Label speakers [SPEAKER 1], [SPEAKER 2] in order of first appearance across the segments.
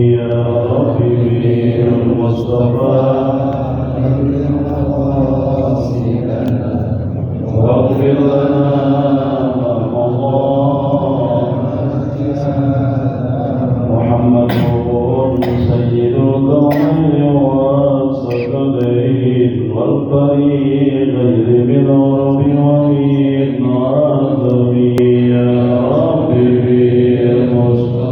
[SPEAKER 1] يا ربي المصطفى واغفر لنا ما مضى محمد سيد الكونين والثقلين والفريقين من عرب ومن عجم يا ربي المصطفى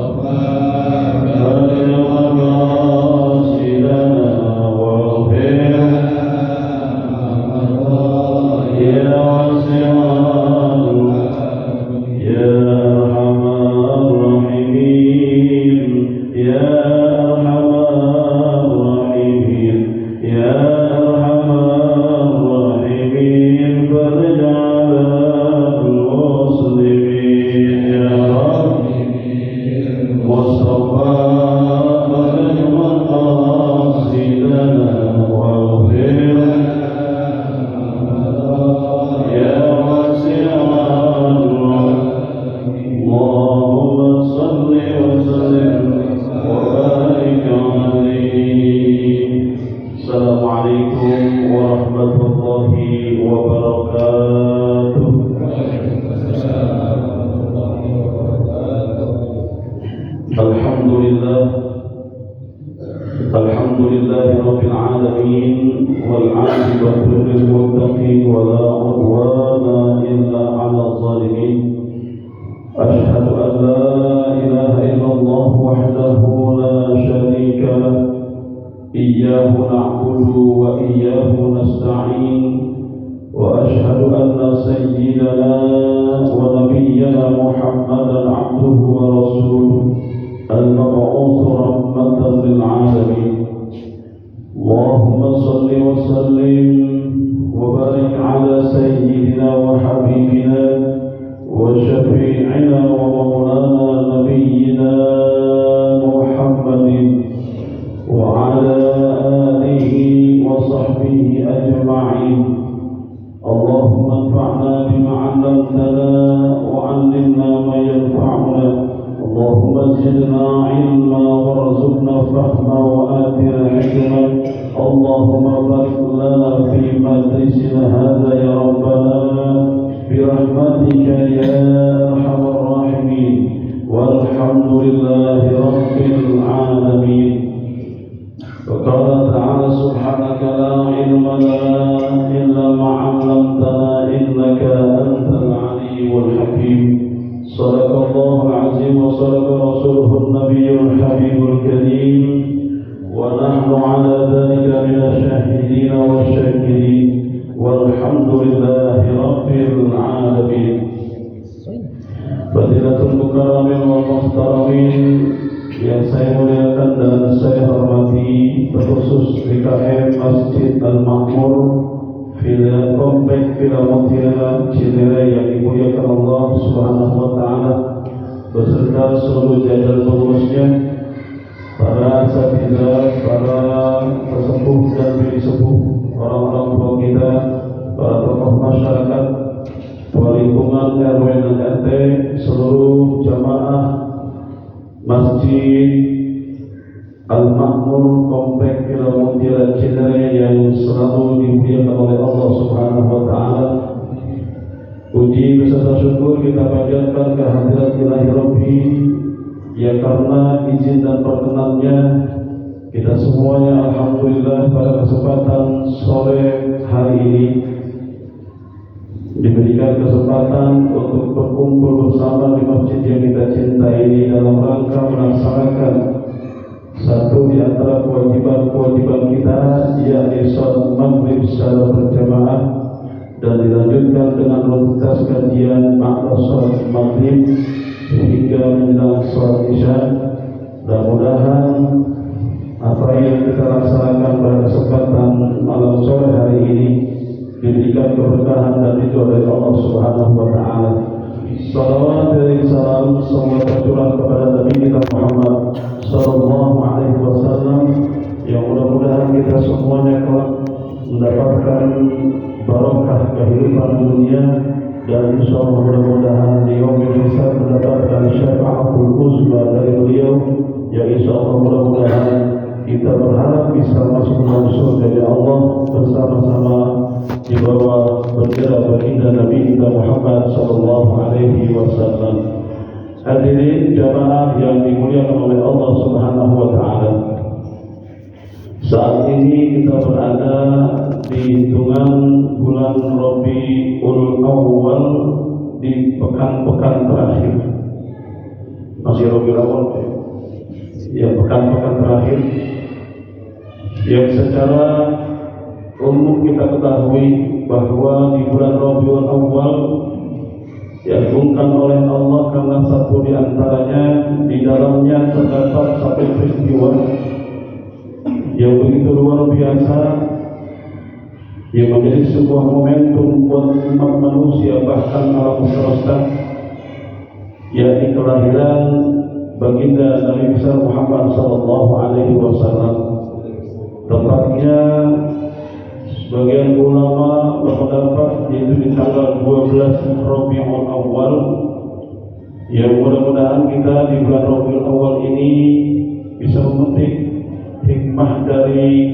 [SPEAKER 1] الحمد لله رب العالمين والعاقبة للمتقين ولا عدوان إلا على الظالمين أشهد أن لا إله إلا الله وحده لا شريك له إياه نعبد وإياه نستعين وأشهد أن سيدنا ونبينا محمدا عبده ورسوله المبعوث رحمة للعالمين اللهم صل وسلم وبارك على سيدنا وحبيبنا وشفيعنا ومولانا نبينا محمد وعلى آله وصحبه أجمعين اللهم انفعنا بما علمتنا وعلمنا ما ينفعنا اللهم زدنا علما وارزقنا فهما وآتنا حكما اللهم بارك لنا في مجلسنا هذا يا ربنا برحمتك يا أرحم الراحمين والحمد لله رب العالمين. وقال تعالى سبحانك لا علم لنا إلا ما علمتنا إنك أنت العليم الحكيم. صدق الله العظيم وصدق رسوله النبي الحبيب الكريم ونحن على ذلك من الشاهدين والشاكرين والحمد لله رب العالمين. Fadilatul mukarramin wal muhtaramin yang saya muliakan dan saya hormati, terkhusus DKM Masjid Al-Makmur Villa Komplek Villa Mutiara Cinere yang dimuliakan Allah Subhanahu wa taala beserta seluruh jajaran pengurusnya, para asatidzah, para pesepuh dan bini sepuh, orang-orang tua kita, para tokoh masyarakat, lingkungan RW dan RT, seluruh jamaah Masjid Al-Makmur Komplek Villa Mutiara Cinere yang selalu dimuliakan oleh Allah Subhanahu wa taala. Puji beserta syukur kita panjatkan kehadirat Ilahi Rabbi yang karena izin dan perkenannya kita semuanya alhamdulillah pada kesempatan sore hari ini diberikan kesempatan untuk berkumpul bersama di masjid yang kita cintai ini dalam rangka melaksanakan satu di antara kewajiban-kewajiban kita, yakni salat maghrib secara berjamaah dan dilanjutkan dengan rutinitas kajian makna salat maghrib hingga menjelang salat isya. Mudah-mudahan apa yang kita laksanakan pada kesempatan malam sore hari ini diberikan keberkahan dan ridho dari Allah Subhanahu wa taala. Salawat dan salam semoga tercurah kepada Nabi kita Muhammad sallallahu alaihi wasallam yang mudah-mudahan kita semuanya kelak mendapatkan barokah kehidupan dunia dan insyaallah mudah-mudahan di yaumil hisab mendapatkan syafaatul uzma dari beliau yang insya Allah mudah-mudahan kita berharap bisa masuk dalam surga ya Allah bersama-sama di bawah bendera baginda Nabi kita Muhammad sallallahu alaihi wasallam. Hadirin jamaah yang dimuliakan oleh Allah Subhanahu wa taala. Saat ini kita berada di hitungan bulan Rabiul Awal di pekan-pekan terakhir. Masih Rabiul Awal ya, pekan-pekan terakhir yang secara umum kita ketahui bahwa di bulan Rabiul Awal diagungkan oleh Allah karena satu di antaranya di dalamnya terdapat satu peristiwa yang begitu luar biasa yang menjadi sebuah momentum buat umat manusia bahkan alam semesta, yakni kelahiran baginda Nabi besar Muhammad sallallahu alaihi wasallam. Tepatnya sebagian ulama berpendapat yaitu di tanggal 12 Rabiul Awal. Yang mudah-mudahan kita di bulan Rabiul Awal ini bisa memetik hikmah dari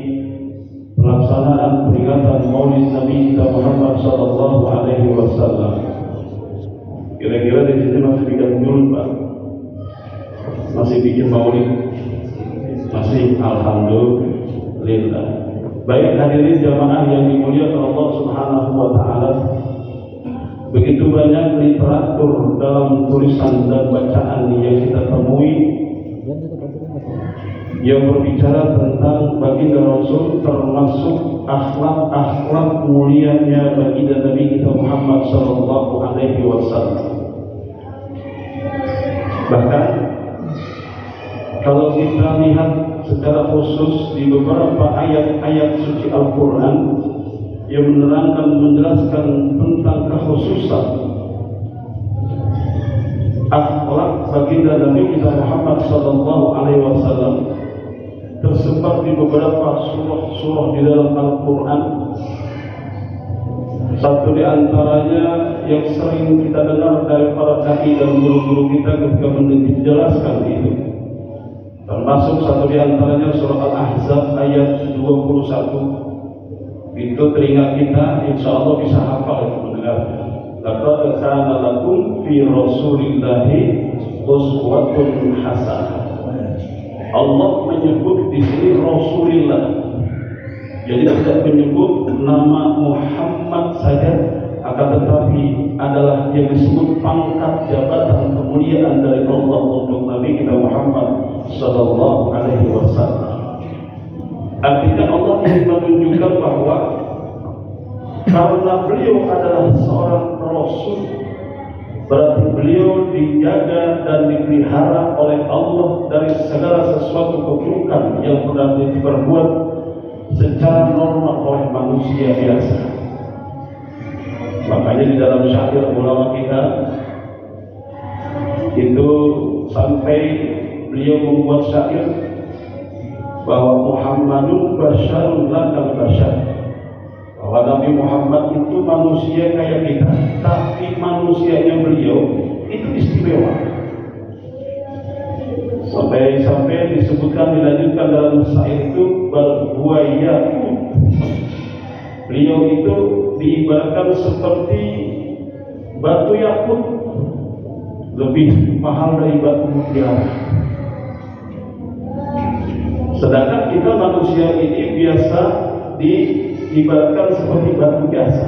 [SPEAKER 1] pelaksanaan peringatan Maulid Nabi kita Muhammad sallallahu alaihi wasallam. Kira-kira di sini masih bikin maulid, Pak? Masih bikin maulid? Masih, alhamdulillah. Baik hadirin jamaah yang dimuliakan Allah Subhanahu wa taala. Begitu banyak literatur dalam tulisan dan bacaan yang kita temui yang berbicara tentang baginda Rasul, termasuk akhlak mulianya baginda Nabi kita Muhammad sallallahu alaihi wasallam. Bahkan kalau kita lihat secara khusus di beberapa ayat-ayat suci Al-Quran yang menerangkan, menjelaskan tentang kekhususan akhlak baginda Nabi kita Muhammad sallallahu alaihi wasallam, tersebar di beberapa surah di dalam Al-Quran. Satu di antaranya yang sering kita dengar dari para dai dan guru-guru kita ketika menjelaskan itu, termasuk satu di antaranya surah Al-Ahzab ayat 21. Itu telinga kita insya Allah bisa hafal itu mendengarnya. Laqad kana lakum fi Rasulillahi uswatun hasanah. Allah menyebut di sini Rasulillah. Jadi tidak menyebut nama Muhammad saja, akan tetapi adalah yang disebut pangkat jabatan kemuliaan dari Allah untuk Nabi kita Muhammad sallallahu alaihi wasallam. Artinya Allah ingin menunjukkan bahwa karena beliau adalah seorang Rasul, berarti beliau dijaga dan dipelihara oleh Allah dari segala sesuatu keburukan yang pernah diperbuat secara normal oleh manusia biasa. Makanya di dalam syair ulama kita itu sampai beliau membuat syair bahwa Muhammadun basyarun lakal basyar, bahwa Nabi Muhammad itu manusia kayak kita, tapi manusianya beliau itu istimewa. Sampai disebutkan, dilanjutkan dalam syair itu, berbuaya beliau itu diibaratkan seperti batu yakut, lebih mahal dari batu mutiara. Sedangkan kita manusia ini biasa diibaratkan seperti batu biasa,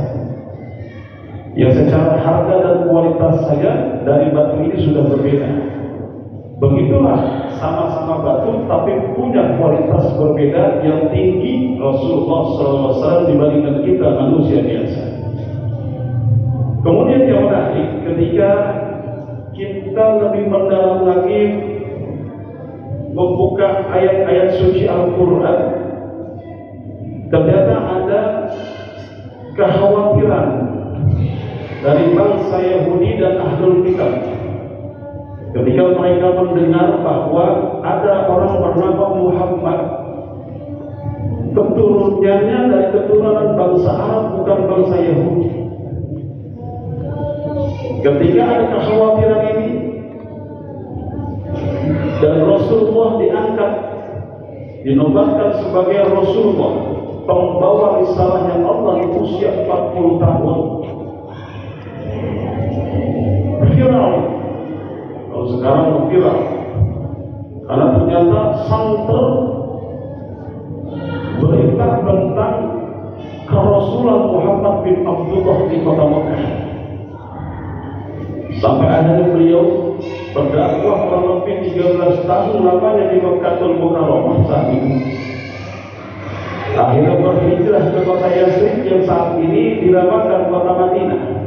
[SPEAKER 1] yang secara harga dan kualitas saja dari batu ini sudah berbeda. Begitulah sama-sama batu tapi punya kualitas berbeda yang tinggi Rasulullah SAW dibandingkan kita manusia biasa. Kemudian yang menarik, ketika kita lebih mendalam lagi membuka ayat-ayat suci Al-Quran, ternyata ada kekhawatiran dari bangsa Yahudi dan Ahlul Kitab ketika mereka mendengar bahwa ada orang bernama Muhammad, keturunannya dari keturunan bangsa Arab, bukan bangsa Yahudi. Ketika ada kekhawatiran ini, dan Rasulullah diangkat, dinobatkan sebagai Rasulullah, pembawa risalahnya Allah di usia 40 tahun. Viral, kalau sekarang viral, karena ternyata santer berita tentang kerasulan Muhammad bin Abdullah di kota Mekah. Sampai akhirnya beliau berdakwah kurang lebih 13 tahun lamanya di Mekkatul Mukarramah saat itu. Akhirnya berhijrah ke kota Yathrib yang saat ini dinamakan kota Madinah.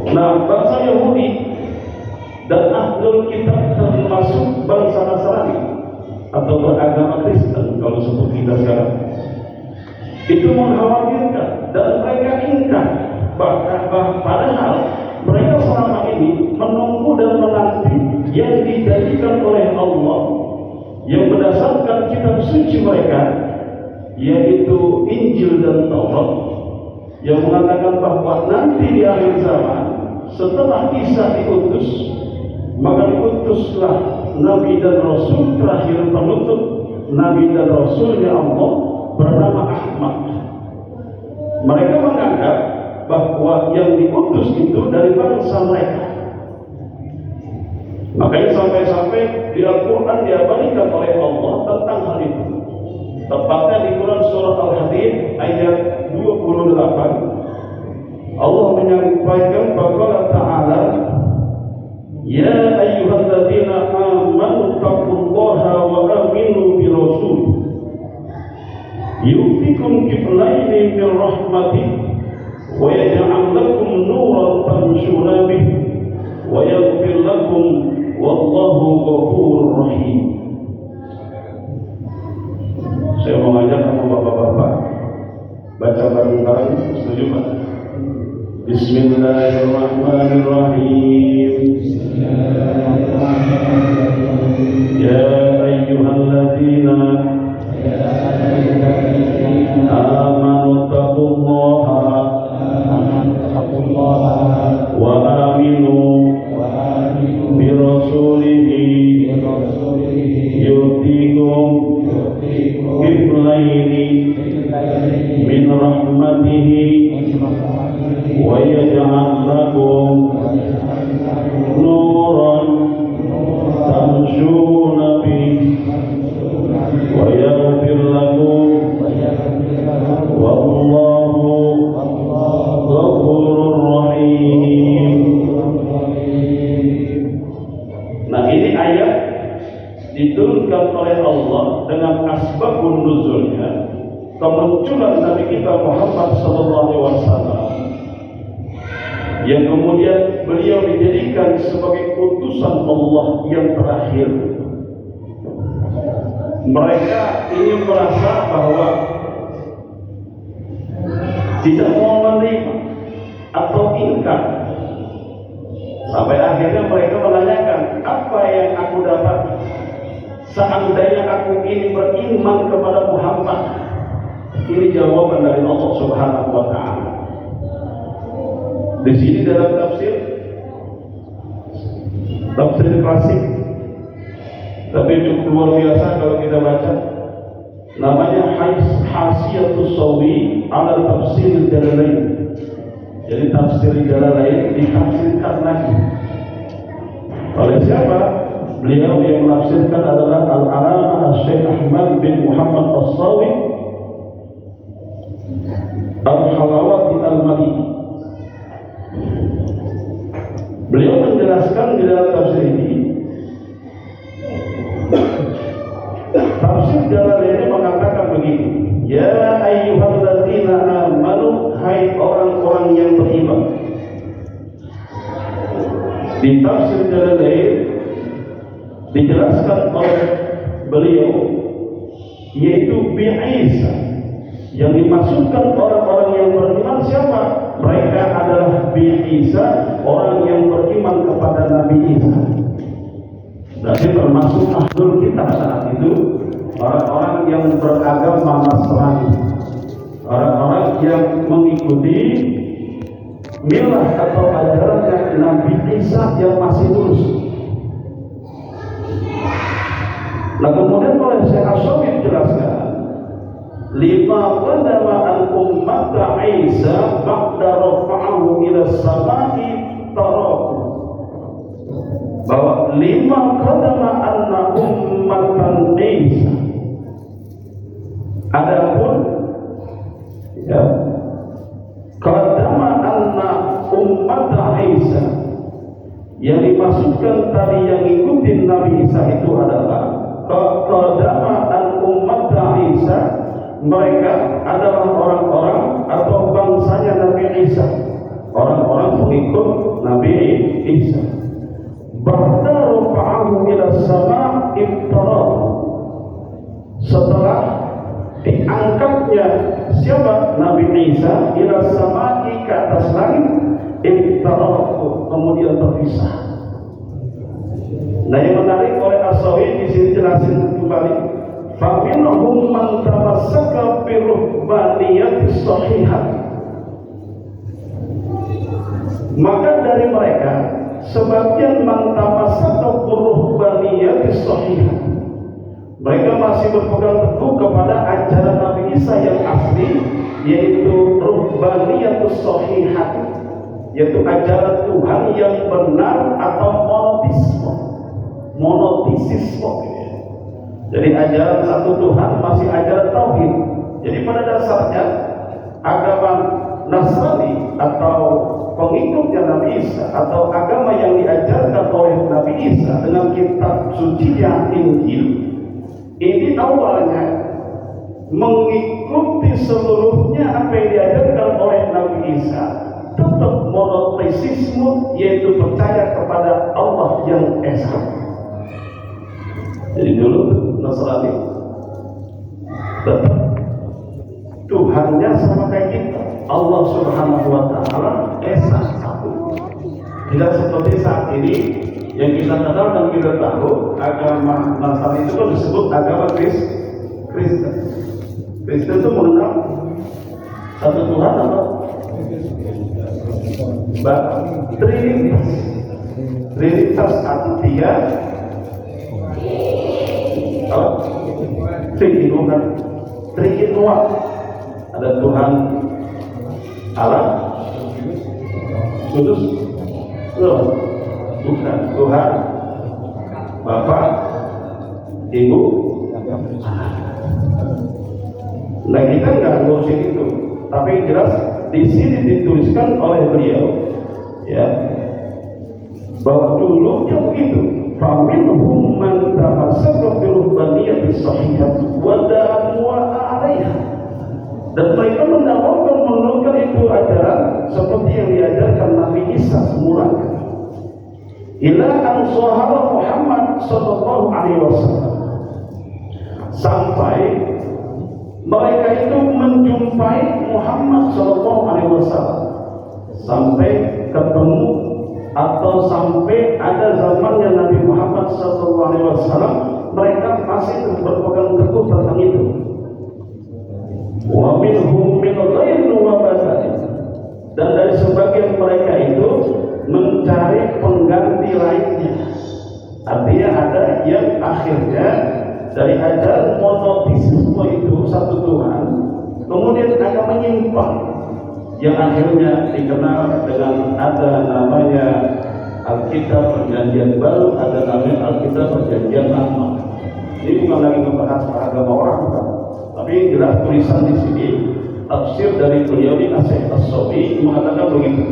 [SPEAKER 1] Nah, bangsa Yahudi dan Ahlul Kitab termasuk bangsa Nasrani atau beragama Kristen kalau seperti kita sekarang, itu mengkhawatirkan dan mereka ingkar, padahal mereka selama ini menunggu dan menanti yang dijanjikan oleh Allah yang berdasarkan kitab suci mereka, yaitu Injil dan Taurat, yang mengatakan bahwa nanti di akhir zaman setelah Isa diutus, maka diutuslah Nabi dan Rasul terakhir penutup, Nabi dan Rasulnya Allah bernama Ahmad. Mereka menganggap bahwa yang diutus itu dari bangsa mereka. Makanya sampai-sampai di Al-Quran diabadikan oleh Allah tentang hal itu. Tepatnya di Quran surah Al-Hadid ayat 28, Allah menyampaikan bahwa Ta'ala, ya ayyuhalladzina amanu taqullaha wa aminu bi rasul yu'tikum kiflaini min rahmatih wa yaj'al lakum nuran tamshuna bih wa yaghfir lakum wallahu ghafurur rahim. Saya mau ngajak sama bapak-bapak baca bareng-bareng, setuju Pak? Bismillahirrahmanirrahim. Ya ayyuhalladzina amanu taqullaha wa aminu bi rasulihi yu'tikum kiflaini min rahmatihi wa yaj'al lakum nuran tamshuna bihi wa yaghfir lakum wallahu ghafurur rahim. Nah, ini ayat diturunkan oleh Allah dengan asbabun nuzulnya, kemunculan Nabi kita Muhammad SAW, yang kemudian beliau dijadikan sebagai utusan Allah yang terakhir. Mereka ini merasa bahwa tidak mau menerima atau ingkar, sampai akhirnya mereka menanyakan, apa yang aku dapat seandainya aku ini beriman kepada Muhammad? Ini jawaban dari Allah Subhanahu wa Ta'ala. Di sini dalam tafsir klasik, tapi cukup luar biasa kalau kita baca, namanya Hasiyatus Sawi ala Tafsir Jalalain. Jadi tafsir Jalalain ditafsirkan lagi oleh siapa? Beliau yang menafsirkan adalah Al-Allamah Syekh Ahmad bin Muhammad As-Sawi Al-Halawati Al-Maliki. Beliau menjelaskan di dalam tafsir ini, tafsir Jalalain mengatakan begini, ya ayyuhalladzina amanu, hai orang-orang yang beriman. Di tafsir Jalalain dijelaskan oleh beliau, yaitu bi'isa, yang dimaksudkan orang-orang yang beriman siapa? Mereka adalah bi'isa, orang yang beriman kepada Nabi Isa. Berarti termasuk ahlul kitab saat itu, orang-orang yang beragama Nasrani, orang-orang yang mengikuti milah atau ajarannya Nabi Isa yang masih lurus. Nah kemudian oleh Syekh Asy-Syafi'i jelaskan, lima qadama al-ummata Isa ba'da rafa'ahu ila samai taraku, bahwa lima qadama anna ummatan Isa, adapun ya qadama anna ummata Isa, yang dimaksudkan tadi yang ikutin Nabi Isa itu adalah qadama al-ummata Isa, mereka adalah orang-orang atau bangsanya Nabi Isa, orang-orang pengikut Nabi Isa. Ba'da rafa'ahu ila sama' ibtarah, setelah diangkatnya siapa Nabi Isa ila sama'i ke atas langit, ibtarah kemudian terpisah. Nah yang menarik oleh As-Sawi di sini jelasin kembali, faminhum man tamassaka bi ruhbaniyati shahihah, maka dari mereka sebagian man tamassaka bi ruhbaniyati shahihah, mereka masih berpegang teguh kepada ajaran Nabi Isa yang asli, yaitu ruhbaniyatus shahihah, yaitu ajaran Tuhan yang benar atau monoteisisme. Jadi ajaran satu Tuhan masih ajaran tauhid. Jadi pada dasarnya agama Nasrani atau pengikutnya Nabi Isa atau agama yang diajarkan oleh Nabi Isa dengan kitab sucinya Injil, ini awalnya mengikuti seluruhnya apa yang diajarkan oleh Nabi Isa, tetap monoteisisme, yaitu percaya kepada Allah yang Esa. Jadi dulu Nasrani tetap Tuhannya sama kayak kita, Allah Subhanahu wa Ta'ala Esa satu. Tidak seperti saat ini yang kita kenal dan kita tahu, agama Nasrani itu kan disebut agama Kristen. Kristen itu mengenal satu Tuhan atau Trinitas atau tiga Trinitas. Ada Tuhan Allah Kudus, bukan Tuhan Bapa, Ibu. Nah kita nggak ngurusin itu, tapi jelas di sini dituliskan oleh beliau ya bahwa dulunya begitu. Faminhum man tamassaka bi ruhbaniyati shahihah wa da'a 'alaiha, dan mereka menurunkan itu ajaran seperti yang diajarkan Nabi Isa semula, ila an sahaba Muhammad sallallahu alaihi wasallam, sampai mereka itu menjumpai Muhammad sallallahu alaihi wasallam, sampai ketemu atau sampai ada zamannya Nabi Muhammad SAW, mereka masih berpegang teguh tentang itu. Wa minhum min ghairin wa badalin, dan dari sebagian mereka itu mencari pengganti lainnya. Artinya ada yang akhirnya dari ajaran monoteisme itu satu Tuhan, kemudian akan menyimpang, yang akhirnya dikenal dengan ada namanya Alkitab Perjanjian Baru, ada namanya Alkitab Perjanjian Lama. Ini bukan lagi membahas agama orang, tapi jelas tulisan di sini tafsir dari beliau di Syekh As-Syafi'i mengatakan begitu.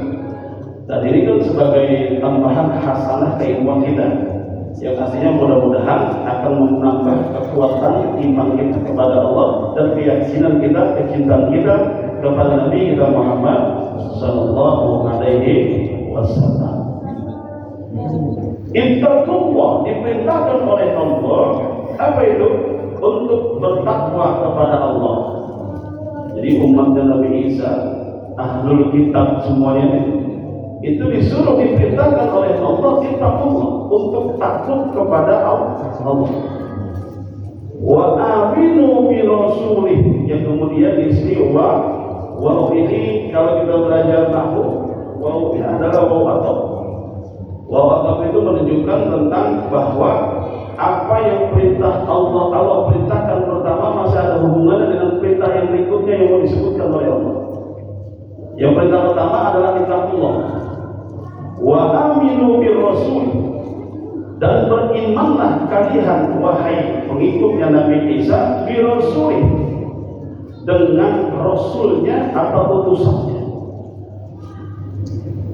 [SPEAKER 1] Dan ini kan sebagai tambahan hasanah keilmuan kita, yang artinya mudah-mudahan akan menambah kekuatan iman kita kepada Allah dan keyakinan kita, kecintaan kita kepada Nabi kita Muhammad sallallahu alaihi wasallam. Ittaqullah, diperintahkan oleh Allah apa itu? Untuk bertakwa kepada Allah. Jadi umatnya Nabi Isa, ahlul kitab semuanya itu disuruh, diperintahkan oleh Allah ittaqullah, untuk takut kepada Allah. Wa aminu bi rasulih, yang kemudian di sini wa ini kalau kita belajar nahwu Wawnya adalah waw atop. Waw atop itu menunjukkan tentang bahwa apa yang perintah Allah perintahkan pertama masih ada hubungannya dengan perintah yang berikutnya yang mau disebutkan oleh Allah. Yang perintah pertama adalah ittaqullah wa aminu bir rasul, dan berimanlah kalian wahai pengikutnya Nabi Isa bir rasul, dengan rasulnya atau utusannya.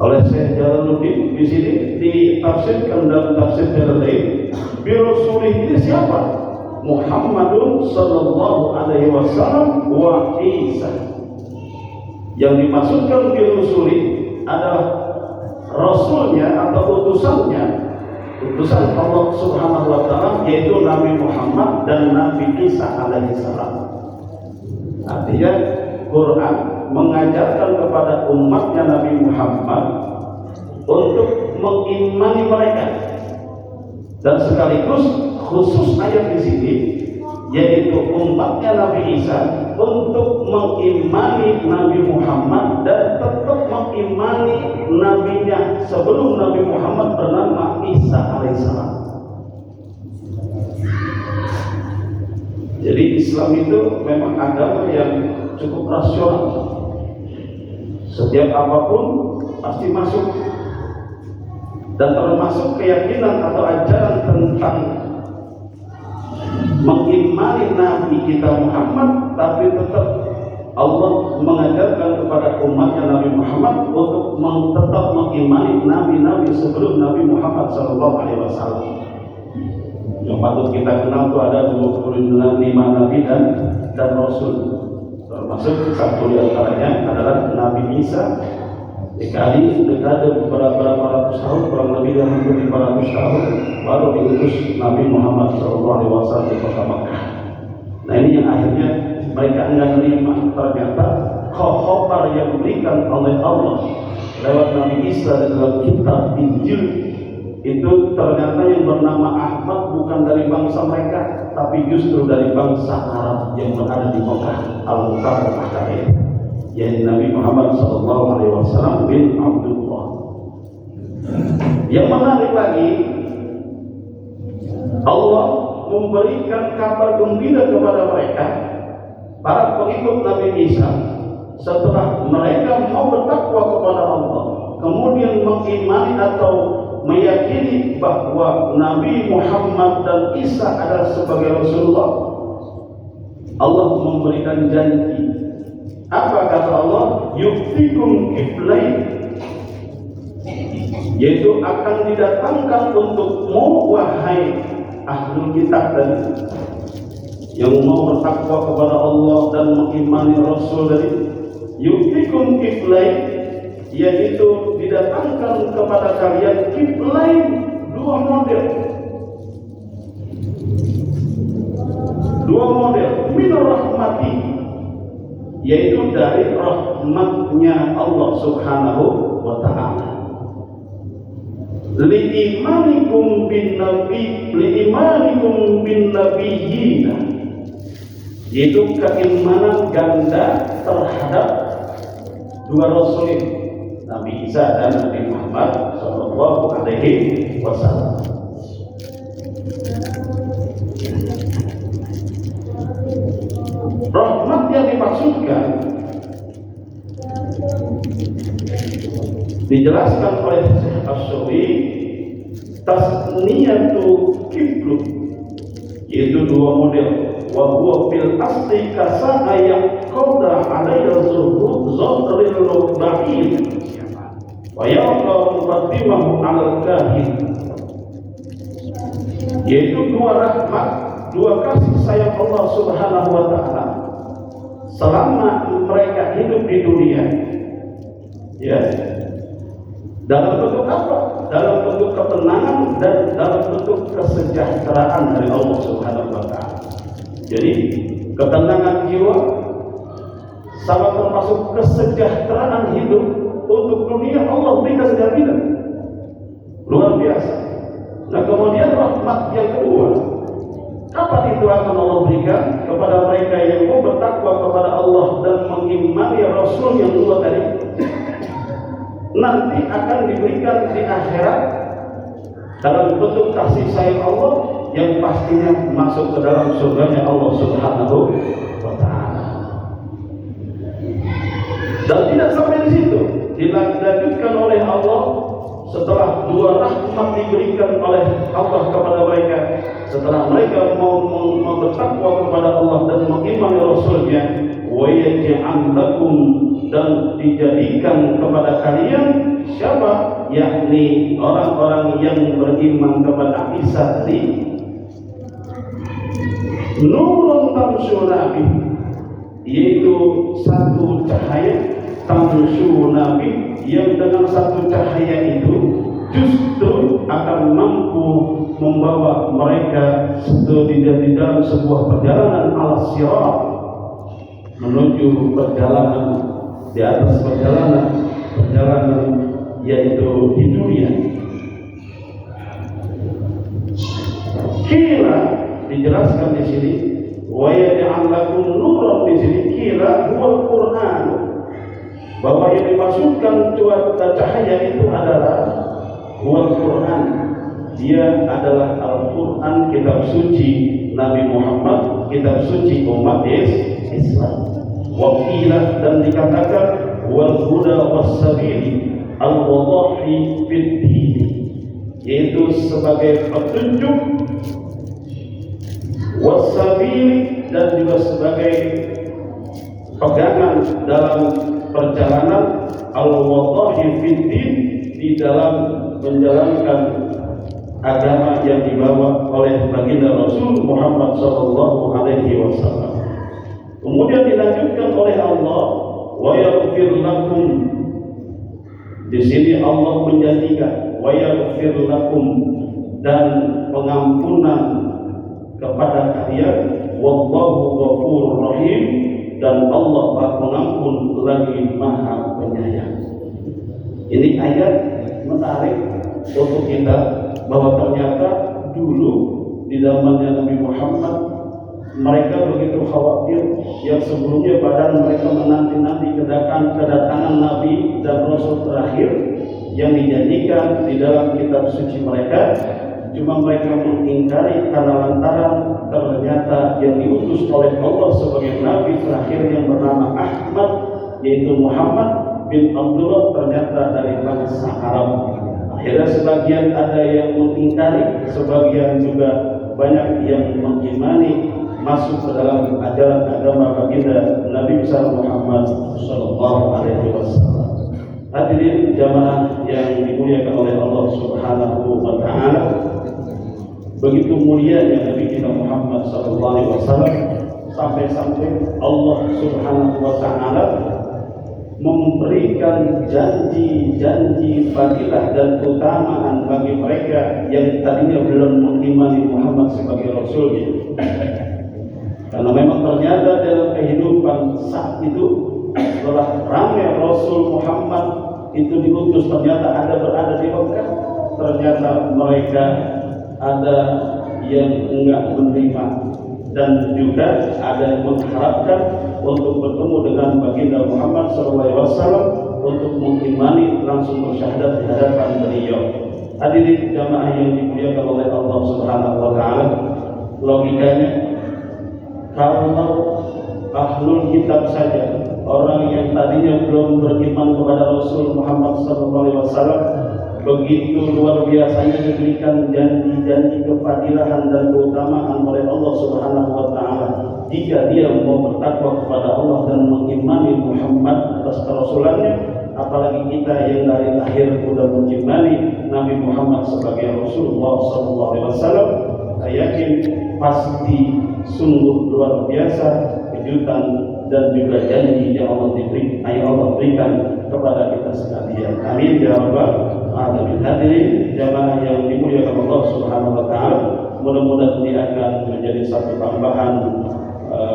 [SPEAKER 1] Oleh Syekh Jalaluddin di sini ditafsirkan dalam tafsir Jalalain, bir rasul ini siapa? Muhammadun sallallahu alaihi wasallam wa Isa. Yang dimaksudkan bir rasul adalah rasulnya atau utusannya, utusan Allah Subhanahu wa taala, yaitu Nabi Muhammad dan Nabi Isa alaihi salam. Artinya Quran mengajarkan kepada umatnya Nabi Muhammad untuk mengimani mereka, dan sekaligus khusus ayat di sini yaitu umatnya Nabi Isa untuk mengimani Nabi Muhammad dan tetap mengimani nabinya sebelum Nabi Muhammad bernama Isa alaihissalam. Jadi Islam itu memang agama yang cukup rasional. Setiap apapun pasti masuk, dan termasuk keyakinan atau ajaran tentang mengimani Nabi kita Muhammad, tapi tetap Allah mengajarkan kepada umatnya Nabi Muhammad untuk tetap mengimani nabi-nabi sebelum Nabi Muhammad SAW. Yang patut kita kenal itu ada 25 nabi dan rasul, termasuk satu di antaranya adalah Nabi Isa. Dikali dekade beberapa ratus tahun, kurang lebih dari 500 tahun baru diutus Nabi Muhammad SAW di kota Makkah. Nah ini yang akhirnya mereka enggak menerima. Ternyata khabar yang diberikan oleh Allah lewat Nabi Isa dalam kitab Injil itu ternyata yang bernama Ahmad bukan dari bangsa mereka, tapi justru dari bangsa Arab yang berada di Makkah al-Mukarramah tadi, yaitu Nabi Muhammad SAW bin Abdullah. Yang menarik lagi, Allah memberikan kabar gembira kepada mereka, para pengikut Nabi Isa, setelah mereka mau bertakwa kepada Allah, kemudian mengimani atau meyakini bahwa Nabi Muhammad dan Isa adalah sebagai Rasulullah. Allah memberikan janji. Apa kata Allah? Yuktikum kiflain, yaitu akan didatangkan untukmu wahai ahlul kitab tadi yang mau bertakwa kepada Allah dan mengimani Rasul dari yuktikum kiflain, yaitu didatangkan kepada kalian kiflain, dua model minur rahmati, yaitu dari rahmatnya Allah Subhanahu wa ta'ala. Li'imanikum bin nabiyyin, yaitu keimanan ganda terhadap dua rasul ini, Nabi Isa dan Nabi Muhammad sallallahu alaihi wasallam. Rahmat yang dimaksudkan dijelaskan oleh Syekh Asy-Syu'ri, tasniyatu kiflu, yaitu dua model. Wa huwa fil asli kasa'a yaqda 'alayhi zuhur zadril ba'id wa yaqda muqaddimahu 'alal kahin, yaitu dua rahmat, dua kasih sayang Allah Subhanahu wa ta'ala selama mereka hidup di dunia, ya, dalam bentuk apa? Dalam bentuk ketenangan dan dalam bentuk kesejahteraan dari Allah Subhanahu wa ta'ala. Jadi ketenangan jiwa sama termasuk kesejahteraan hidup untuk dunia Allah berikan jaminan luar biasa. Nah kemudian rahmat yang kedua, kapan itu akan Allah berikan kepada mereka yang mau bertakwa kepada Allah dan mengimani Rasul yang dua tadi? nanti akan diberikan di akhirat dalam bentuk kasih sayang Allah yang pastinya masuk ke dalam surganya Allah Subhanahu wa Ta'ala. Dan tidak sampai di situ, dilanjutkan oleh Allah setelah dua rahmat diberikan oleh Allah kepada mereka, setelah mereka mau bertakwa kepada Allah dan mengimani Rasulnya, wa yaj'al lakum, dan dijadikan kepada kalian siapa? Yakni orang-orang yang beriman kepada Isa tadi, nurun tamsyuna bih, yaitu satu cahaya, tamsyuna bih, yang dengan satu cahaya itu justru akan mampu membawa mereka di dalam sebuah perjalanan al-sirat, menuju perjalanan di atas perjalanan yaitu di dunia. Kira dijelaskan di sini, wa yaj'al lakum nuran, di sini kira huwal Qur'an, bahwa yang dimaksudkan cahaya itu adalah huwal Qur'an, dia adalah Al-Qur'an, kitab suci Nabi Muhammad, kitab suci umat Islam. Wakilah, dan dikatakan wal huda was sabil al-wadahi fid din, yaitu sebagai petunjuk, was sabil, dan juga sebagai pegangan dalam perjalanan, al-wadahi fid din, di dalam menjalankan agama yang dibawa oleh baginda Rasul Muhammad sallallahu alaihi wasallam. Kemudian dilanjutkan oleh Allah, wa yaghfir lakum. Di sini Allah menjanjikan wa yaghfir lakum, dan pengampunan kepada kalian, wallahu ghafurur rahim, dan Allah Maha Pengampun lagi Maha Penyayang. Ini ayat menarik untuk kita, bahwa ternyata dulu di zamannya Nabi Muhammad mereka begitu khawatir, yang sebelumnya badan mereka menanti-nanti kedatangan Nabi dan Rasul terakhir yang dijanjikan di dalam kitab suci mereka. Cuma mereka mengingkari karena lantaran ternyata yang diutus oleh Allah sebagai Nabi terakhir yang bernama Ahmad, yaitu Muhammad bin Abdullah, ternyata dari bangsa Arab. Akhirnya sebagian ada yang mengingkari, sebagian juga banyak yang mengimani, masuk ke dalam ajaran agama baginda Nabi besar Muhammad sallallahu alaihi wasallam. Hadirin jamaah yang dimuliakan oleh Allah Subhanahu wa Ta'ala, begitu mulianya Nabi kita Muhammad sallallahu alaihi wasallam, sampai-sampai Allah Subhanahu wa Ta'ala memberikan janji-janji fadilah dan keutamaan bagi mereka yang tadinya belum mengimani Muhammad sebagai Rasulnya. Karena memang ternyata dalam kehidupan saat itu, setelah ramai Rasul Muhammad itu diutus, ternyata ada berada di Mekah, ternyata mereka ada yang enggak menerima, dan juga ada yang mengharapkan untuk bertemu dengan baginda Muhammad SAW untuk mengimani, langsung bersyahadat di hadapan beliau. Hadirin jamaah yang dimuliakan oleh Allah Subhanahu wa Ta'ala, logikanya kalau ahlul kitab saja, orang yang tadinya belum beriman kepada Rasul Muhammad SAW, begitu luar biasanya diberikan janji-janji kefadilahan dan keutamaan oleh Allah Subhanahu wa Ta'ala jika dia mau bertakwa kepada Allah dan mengimani Muhammad atas kerasulannya. Apalagi kita yang dari lahir sudah mengimani Nabi Muhammad sebagai Rasulullah SAW, saya yakin pasti sungguh luar biasa kejutan dan juga janji yang Allah berikan kepada kita sekalian. Amin ya rabbal alamin. Hadirin jamaah yang dimuliakan Allah Subhanahu wa Ta'ala, mudah-mudahan ini akan menjadi satu tambahan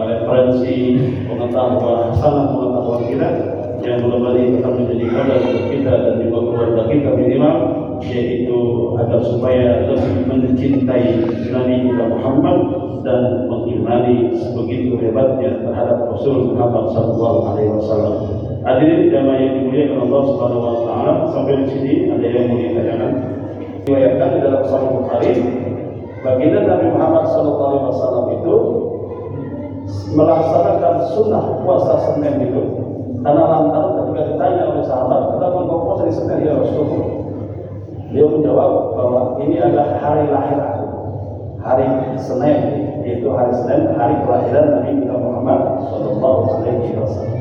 [SPEAKER 1] referensi pengetahuan kita yang mudah-mudahan akan menjadi modal untuk kita dan juga keluarga kita minimal, yaitu agar supaya lebih mencintai Nabi kita Muhammad dan mengimani sebegitu hebatnya terhadap Rasul Muhammad sallallahu alaihi wasallam. Hadirin jamaah yang dimuliakan Allah Subhanahu wa taala, sampai di sini ada yang mau ditanyakan. Diriwayatkan di dalam Sahih Bukhari, baginda Nabi Muhammad sallallahu alaihi wasallam itu melaksanakan sunnah puasa Senin itu. Karena lantaran ketika ditanya oleh sahabat, kenapa engkau puasa di Senin ya Rasulullah? Beliau menjawab bahwa ini adalah hari lahir aku. Hari Senin, yaitu hari Senin, hari kelahiran Nabi Muhammad sallallahu alaihi wasallam.